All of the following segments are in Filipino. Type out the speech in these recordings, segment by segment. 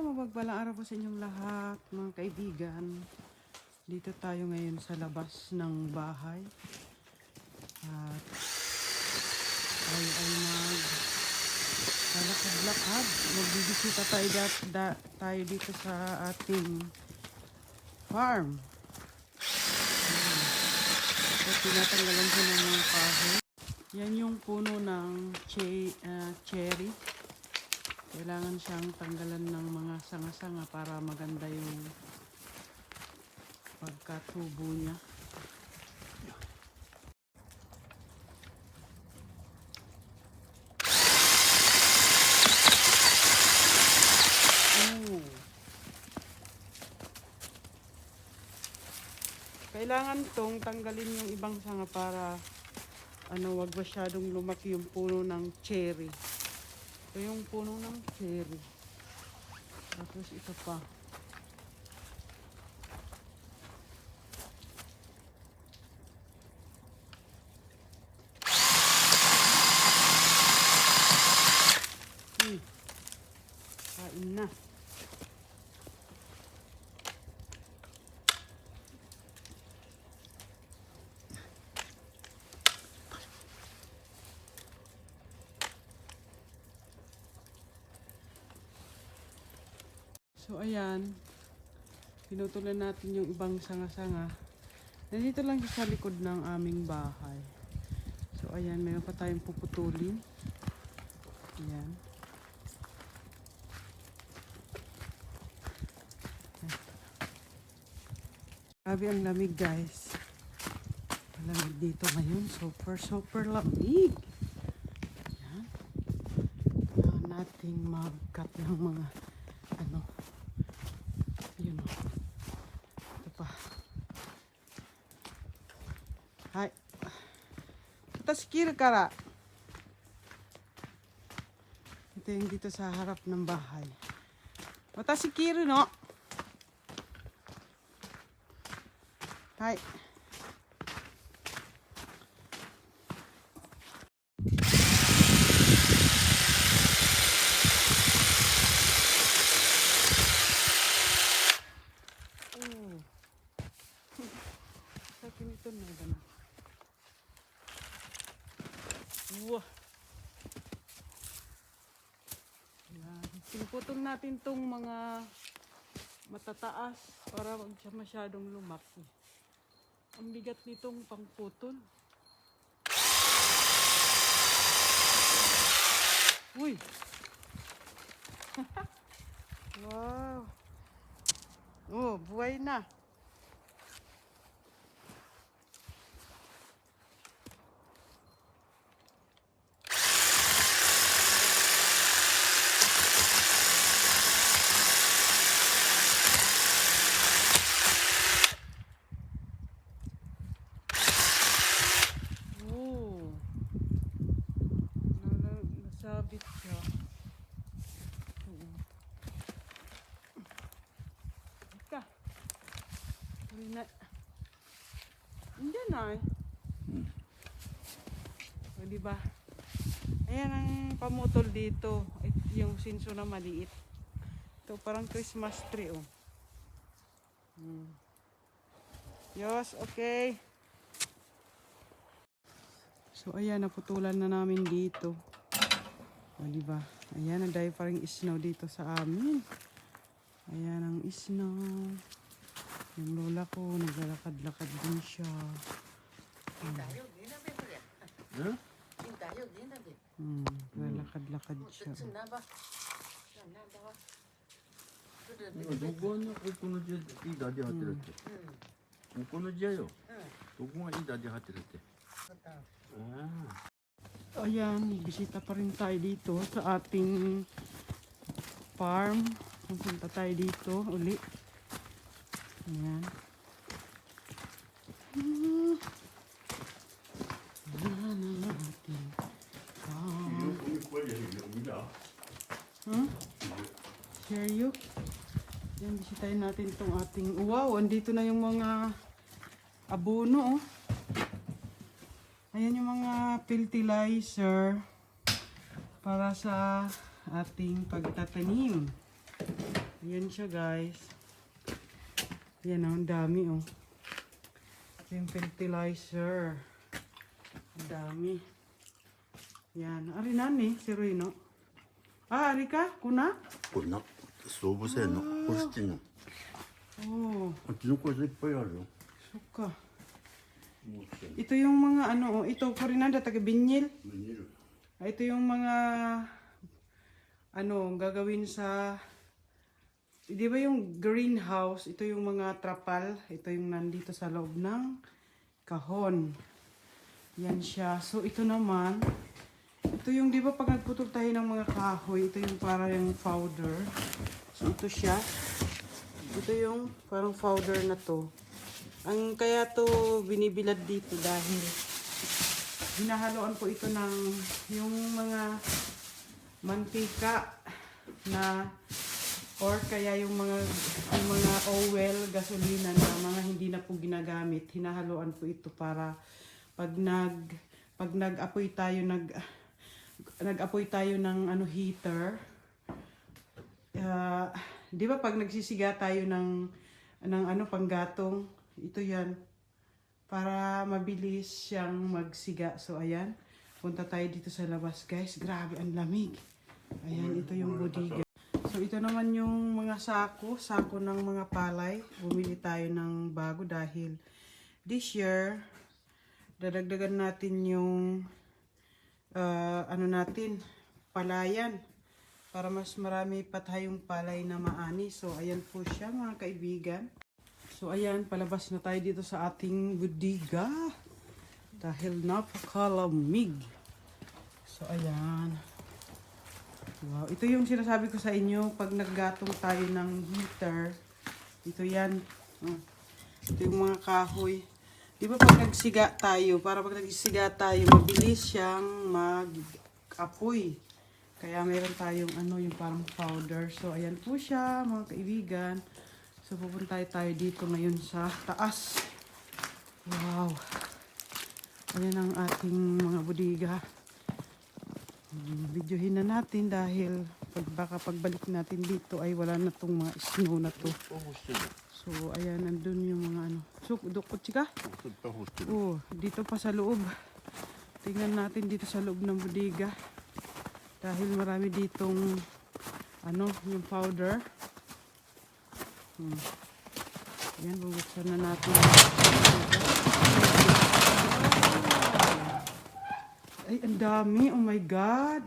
Mapagpalang araw po sa inyong lahat, mga kaibigan. Dito tayo ngayon sa labas ng bahay. At tayo ay maglalakad-lakad. Magbibisita tayo dito sa ating farm. So, tinatanggalan ko ng mga kahoy. Yan yung puno ng cherry. Kailangan siyang tanggalan ng mga sanga-sanga para maganda yung pagkatubo niya. Kailangan tong tanggalin yung ibang sanga para wag masyadong lumaki yung puno ng cherry. Ito yung puno ng cherry. Tapos ito pa. Kain na. So ayan, pinutulan natin yung ibang sanga-sanga. Nandito lang sa likod ng aming bahay. So ayan, mayroon pa tayong puputulin. Ayan. Grabe ang lamig, guys. Malamig dito ngayon. Super lamig. Ayan. Kailangan nating mag-cut ng mga yun o. Ito pa. Hai. Watashi kiru kara. Ito yung dito sa harap ng bahay. Watashi kiru no. Hai. Ito na ba na? Wow. Pinuputol natin tong mga matataas para wag siya masyadong lumaki. Ang bigat nitong pangputol. Uy! Wow! Oh, buhay na. Nasabit siya. Ika. Hindi na eh. O, diba? Ayan ang pamutol dito. Yung sinso na maliit. Ito parang Christmas tree oh. Yes, okay. So ayan, naputulan na namin dito. O diba? Ayan, ang dahil parang snow dito sa amin. Ayan ang snow. Yung lola ko, naglalakad-lakad din siya. Naglalakad-lakad siya. どこのこの字いいダディ張ってるって。この字やよ。どこがいいダディ張ってるって。Ayan, bisita pa rin tayo dito sa ating farm. Pupunta tayo dito uli. Ayan. Ayan ang ating farm. Share you. Yan, bisitahin natin itong ating... Wow, andito na yung mga abono, oh. Ayan yung mga fertilizer para sa ating pagtatanim. Ayan siya guys. Ayan oh, ang dami oh. Ito yung fertilizer. Ang dami. Yan. Ari nani, si Rino. Ah, ari ka? Kuna? これな総武線のホルスチンの Oh, あっちのこれいっぱいあるよ suka. もう来てる Ito yung mga ano, oh, ito Corinanda, taga Binyil. 見える Ah, ito yung mga ano, gagawin sa di ba yung greenhouse, ito yung mga trapal, ito yung nandito sa loob ng kahon. Yan siya. So ito naman, ito yung di ba pag nagputol tayo ng mga kahoy, ito yung parang powder. So ito siya. Ito yung parang powder na to. Ang kaya to binibilad dito dahil hinahaloan ko ito ng yung mga mantika na or kaya yung mga oil, gasolina na mga hindi na po ginagamit. Hinahaloan po ito para pag nag-apoy tayo nag-apoy tayo ng ano heater. Di ba pag nagsisiga tayo ng ano panggatong, ito yan para mabilis siyang magsiga. So ayan, punta tayo dito sa labas guys. Grabe ang lamig. Ayan, ito yung bodega. So ito naman yung mga sako ng mga palay. Bumili tayo ng bago dahil this year dadagdagan natin yung ano natin, palayan para mas marami pa tayong palay na maani. So ayan po siya mga kaibigan. So ayan, palabas na tayo dito sa ating bodega dahil napakalamig. So ayan. Wow, ito yung sinasabi ko sa inyo pag naggatong tayo ng heater. Ito yan. Ito yung mga kahoy. Di ba pag nagsiga tayo, para pag nagsiga tayo, mabilis siyang mag-apoy. Kaya meron tayong ano, yung parang powder. So ayan po siya mga kaibigan. So pupunta tayo dito ngayon sa taas. Wow. Ayan ang ating mga bodega. Videohin na natin dahil baka pagbalik natin dito ay wala na tong mga snow na to. So ayan, nandun yung mga ano. So, dukot chika? Oh, dito pa sa loob. Tingnan natin dito sa loob ng bodega. Dahil marami ditong ano, yung powder. Ayan, bubuksan na natin. Ay, ang dami. Oh my God.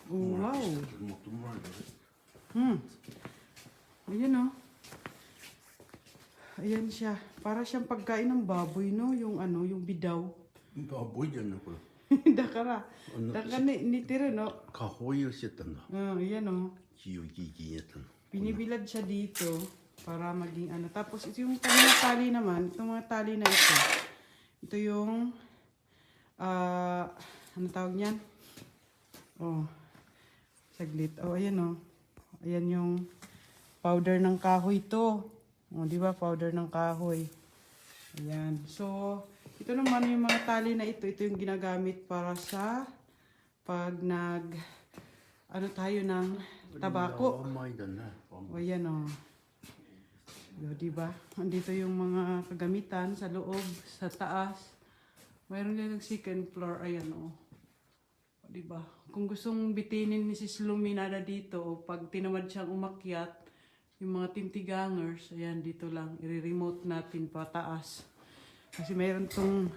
Oh, wow. Ayan oh. Ayan siya. Para siyang pagkain ng baboy, no? Yung ano, yung bidaw. baboyじゃんなこれ Dakara. Dakara ni tiro, no? カホイをしてたんだ Ayan oh. キヨキキやったの Binibilad siya dito para maging ano. Tapos ito yung mga tali naman. Itong mga tali na ito. Ito yung ano tawag niyan? Oh. Saglit. Oh, ayan oh. Ayan yung powder ng kahoy to. Oh, di ba? Powder ng kahoy. Ayan. So, ito naman yung mga tali na ito. Ito yung ginagamit para sa pag ano tayo ng tabako. O yan o. Di ba? Andito yung mga kagamitan sa loob, sa taas. Mayroon din ng second floor. Ayan o. Di ba? Kung gustong bitinin ni Sis Luminada dito, o pag tinamad siyang umakyat, yung mga tintigangers, ayan, dito lang. I-remote natin pataas. Kasi mayroon tong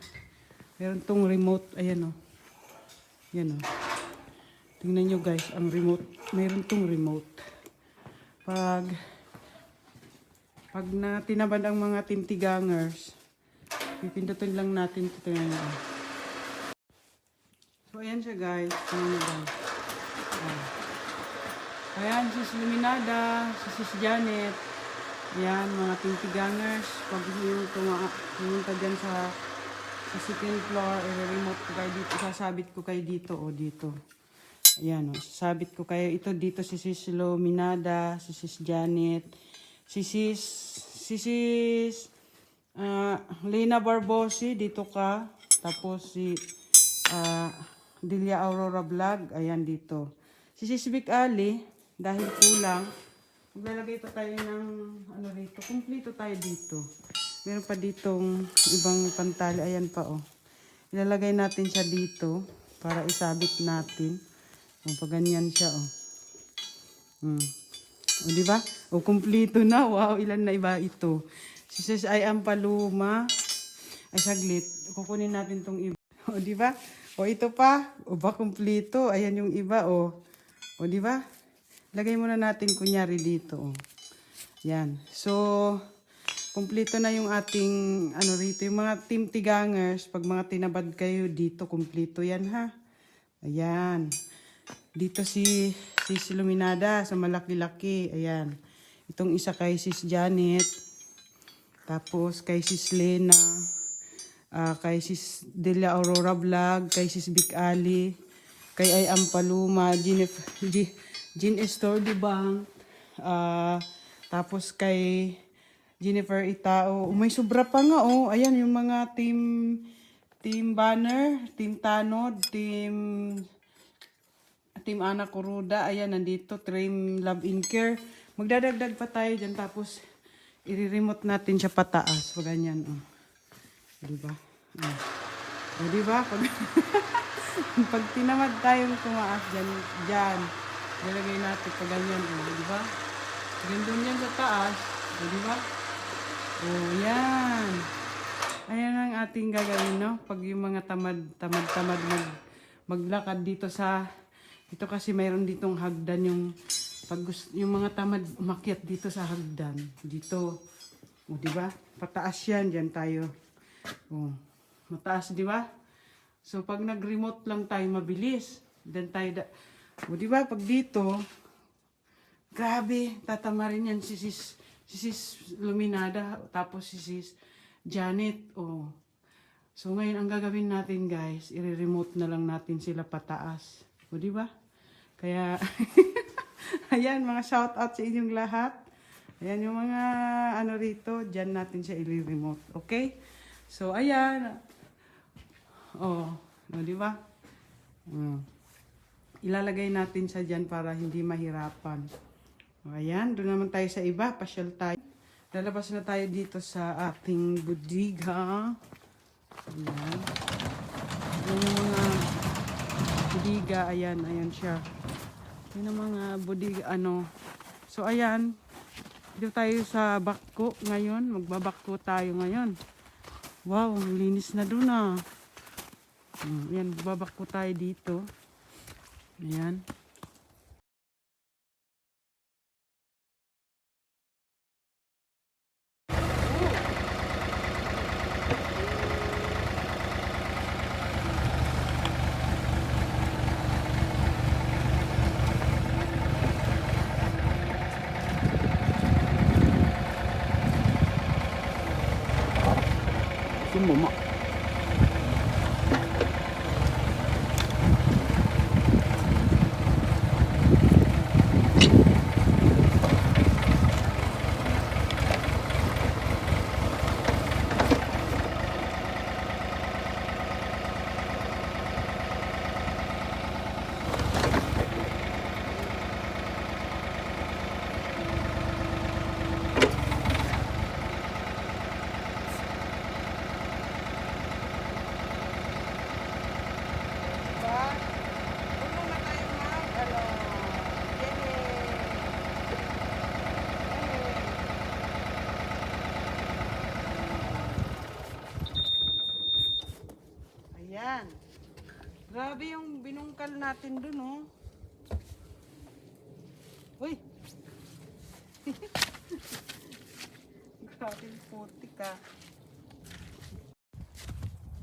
remote. Ayan o. Yan o. Tingnan nyo guys, ang remote. Mayroon tong remote. Pag tinabad ang mga tintigangers, pipindutin lang natin ito. Tingnan nyo. So ayan siya guys. Tingnan nyo guys. Ayan, Sis Luminada, Sis Janet. Ayan, mga tintigangers. Pag pumunta dyan sa second floor, i-remote ko kayo dito. Sasabit ko kayo dito o dito. Ayan o, sasabit ko kayo. Ito dito si Sis Luminada, si Sis Janet, si Sis Lena Barbosi, dito ka. Tapos si Delia Aurora Vlog, ayan dito. Si Sis Vic Ali, dahil kulang, maglalagay pa tayo ng ano rito. Kumpleto tayo dito. Meron pa ditong ibang pantali. Ayan pa oh. Ilalagay natin siya dito para isabit natin. O pag ganyan siya oh. O di ba? O kumpleto na. Wow, ilan na iba ito. Si Sis ay ang paluma. Ay saglit. Kukunin natin tong iba. O di ba? O ito pa. O ba kumpleto? Ayan yung iba oh. O di ba? Lagay muna natin kunyari dito oh. Yan. So kumpleto na yung ating ano rito, yung mga team tigangers, pag mga tinabad kayo dito, kumpleto yan ha. Ayan. Dito si Luminada sa malaki-laki. Ayan. Itong isa kay Sis Janet. Tapos kay Sis Lena. Kay Sis Delia Aurora Vlog. Kay Sis Vic Ali. Kay Ay Ampaluma. Jean Estor Dibang. Tapos kay Jennifer Itao. May sobra pa nga oh. Ayan yung mga team banner, team Tanod, team Ana Kuruda. Ayan nandito, team Love in Care. Magdadagdag pa tayo dyan tapos i-remote natin siya pataas. Pag ganyan oh. Diba? Oh, diba? Pag tinamad tayong tumaas dyan, lalagay natin pag ganyan oh. Diba? Gandun yan sa taas. Oh, diba? Oh, yan. Ayan ang ating gagawin, no? Pag yung mga tamad maglakad dito ito kasi mayroon ditong hagdan yung mga tamad umakyat dito sa hagdan. Dito. O, di ba? Pataas yan. Diyan tayo. O, mataas, di ba? So, pag nag-remote lang tayo, mabilis. Diyan tayo, o, di ba? Pag dito, grabe, tatamarin yan si Sis Luminada, tapos si Sis Janet. Oh. So ngayon ang gagawin natin guys, i-remote na lang natin sila pataas. O di ba? Kaya ayan mga shout out sa inyong lahat. Ayan yung mga ano rito, diyan natin siya i-remote. Okay? So ayan. Oh, di ba? Ilalagay natin siya diyan para hindi mahirapan. Ayan, doon naman tayo sa iba. Pasyal tayo. Lalabas na tayo dito sa ating budiga. Ayan. Ayan yung mga budiga. Ayan, ayan siya. Ayan ang mga budiga, ano. So, ayan. Dito tayo sa bakko ngayon. Magbabakko tayo ngayon. Wow, linis na doon ah. Ayan, magbabakko tayo dito. Ayan. Sumama. Ayan. Grabe yung binungkal natin dun, oh. Uy! Grabe yung putik, ah.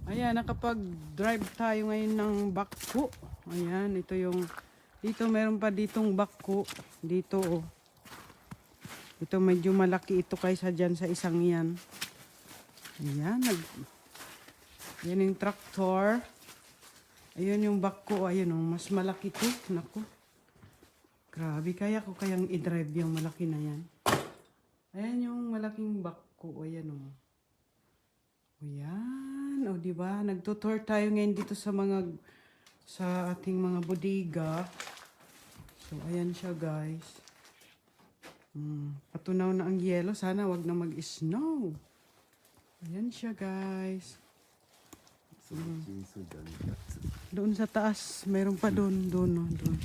Ayan, nakapag-drive tayo ngayon ng bakko. Ayan, ito yung... Dito, meron pa ditong bakko. Dito, oh. Ito, medyo malaki ito kaysa dyan sa isang yan. Ayan, yan yung tractor. Ayun yung bakko. Ayun, oh, mas malaki ito. Naku. Grabe, kaya ko kayang i-drive yung malaki na yan. Ayan yung malaking bakko. Ayan, oh. Ayan. O, diba? Nagtutour tayo ngayon dito sa ating mga bodega. So, ayan siya guys. Patunaw na ang yelo. Sana wag na mag-snow. Ayan siya guys. Doon sa taas, mayroon pa doon, no, doon.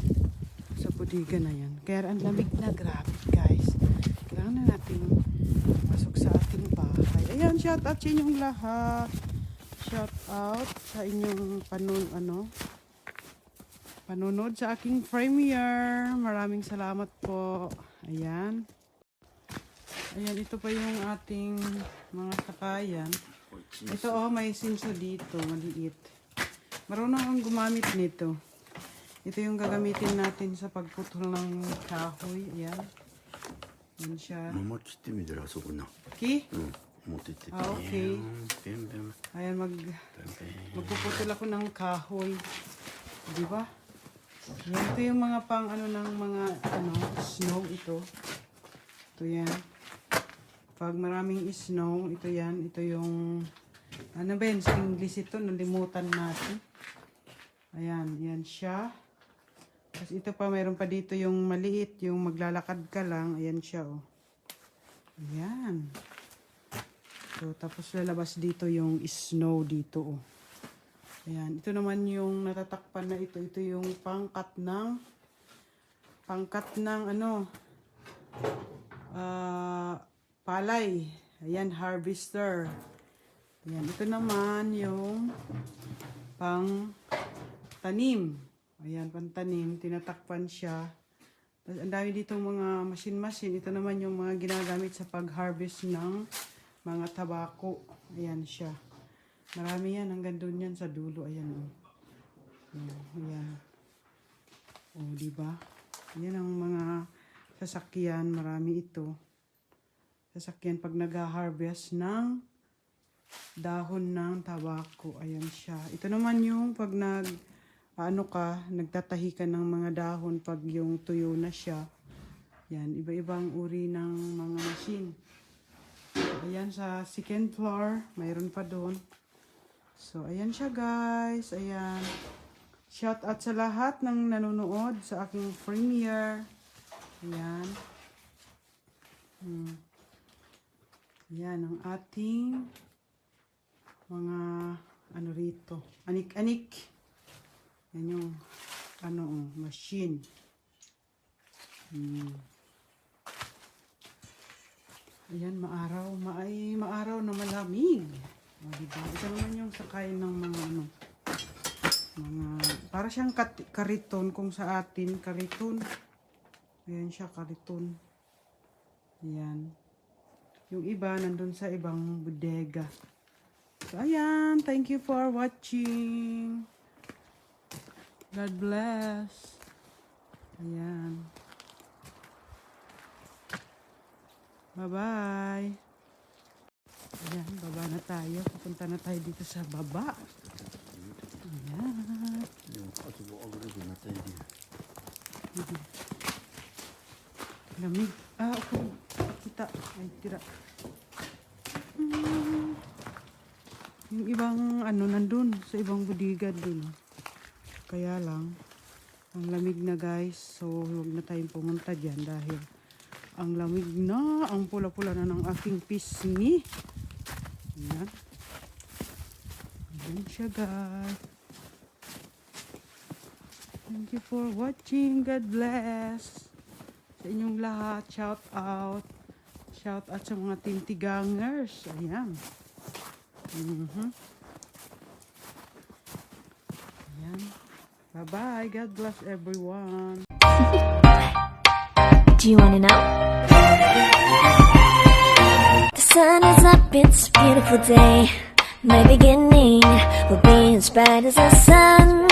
Sa bodega na yan. Kaya ang lamig na, grabe guys. Kailangan na natin masok sa ating bahay. Ayan, shout out sa inyong lahat. Shout out sa inyong panunod sa aking premiere. Maraming salamat po. Ayan. Ayan, ito pa yung ating mga sakayan. Ito may sinso dito, maliit. Marunong akong gumamit nito. Ito yung gagamitin natin sa pagputol ng kahoy. Ayan. Yan siya. Okay? Okay. Ayan, magpuputol ako ng kahoy. Diba? Yan, ito yung mga ng mga snow ito. Ito yan. Pag maraming snow, ito yan. Ito yung, sa English ito, nalimutan natin. Ayan, yan siya. Tapos ito pa, mayroon pa dito yung maliit, yung maglalakad ka lang. Ayan siya, oh. Ayan. So, tapos lalabas dito yung snow dito, oh. Ayan, ito naman yung natatakpan na ito. Ito yung pangkat ng palay. Ayan, harvester. Ayan, ito naman yung pang tanim. Ayan, pantanim. Tinatakpan siya. Ang dami dito mga machine-machine. Ito naman yung mga ginagamit sa pag-harvest ng mga tabako. Ayan siya. Marami yan. Hanggang doon yan sa dulo. Ayan. Ayan. O, diba? Ayan ang mga sasakyan. Marami ito. Sasakyan pag nag-harvest ng dahon ng tabako. Ayan siya. Ito naman yung pag nagtatahi ka ng mga dahon pag yung tuyo na siya. Yan, iba-ibang uri ng mga machine. Ayan, sa second floor, mayroon pa doon. So, ayan siya guys. Ayan. Shout out sa lahat ng nanonood sa aking premiere. Ayan. Ayan, ang ating mga rito. Anik-anik. Yan yung machine. Ayan, maaraw na malamig. O, diba? Ito naman yung sakay ng mga para siyang kariton kung sa atin, kariton. Ayan siya, kariton. Ayan. Yung iba, nandun sa ibang bodega. So, ayan. Thank you for watching. God bless. Ayan. Bye-bye. Ayan, baba na tayo. Pupunta na tayo dito sa baba. Ayan. Lamig. Okay. Kita. Ay, tira. Yung ibang nandun sa ibang bodega dun. Kaya lang, ang lamig na guys. So, huwag na tayong pumunta dyan dahil ang lamig na. Ang pula-pula na ng aking pisngi. Ayan. Ayan siya guys. Thank you for watching. God bless. Sa inyong lahat, shout out. Shout out sa mga tintigangers. Ayan. Ayan. Bye-bye. God bless everyone. Do you want to know? The sun is up, it's a beautiful day. My beginning will be as bright as the sun.